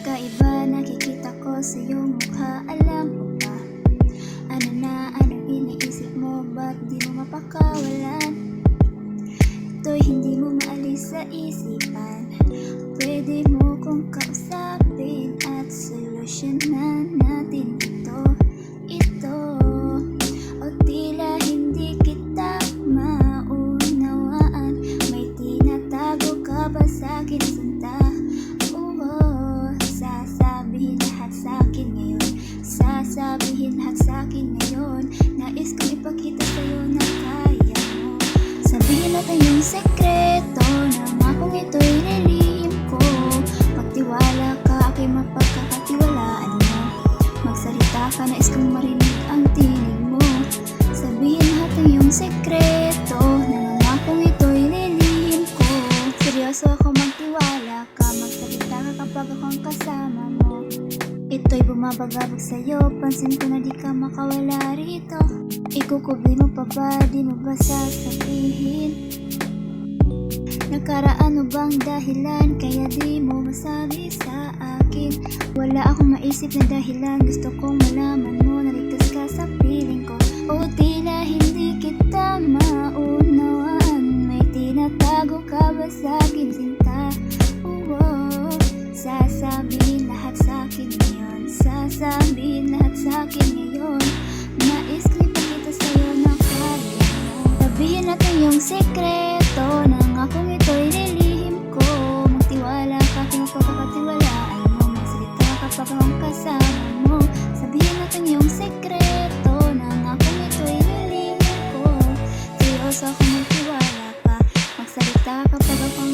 Kakaiba nakikita ko sa iyong mukha. Alam mo ba, anong iniisip mo? Ba't di mo mapakawalan? Ito'y hindi mo maalis sa isipan. Pwede mo kong kausapin at solusyonan natin ito. O tila hindi kita maunawaan. May tinatago ka ba sa'kin, sinta? Sasabihin lahat sa'kin ngayon. Sasabihin lahat sa'kin ngayon. Nais kong ipakita sa'yo na kaya mo. Sabihin natin yung sekreto na akong ito'y nilihim ko. Magtiwala ka, aking mapagkakatiwalaan mo. Magsalita ka, nais kong marinig ang tinig mo. Sabihin natin yung sekreto na akong ito'y nilihim ko. Seryoso ako, magtiwala ka. Magsalita ka kapag akong kasama mo. Ito'y bumabagabag sa'yo, pansin ko na di ka makawala rito. Ikukubi mo pa ba, di mo ba sasabihin? Nakaraan mo bang dahilan, kaya di mo masabi sa akin? Wala akong maisip na dahilan, gusto kong malaman mo. Naligtas ka sa piling ko, o tila hindi kita maunawaan. May tinatago ka ba sa'kin, sinta? Sasabihin lahat sa'kin ngayon. Sasabihin lahat sa'kin ngayon. Nais ko ipakita sa'yo na kaya mo. Sabihin natin yung sekreto ng akong ito'y nilihim ko. Magtiwala ka, aking pagkakatiwalaan mo. Magsalita ka kapag akong kasama mo. Sabihin natin yung sekreto ng akong ito'y nilihim ko. Seryoso ako, magtiwala ka. Magsalita kapag akong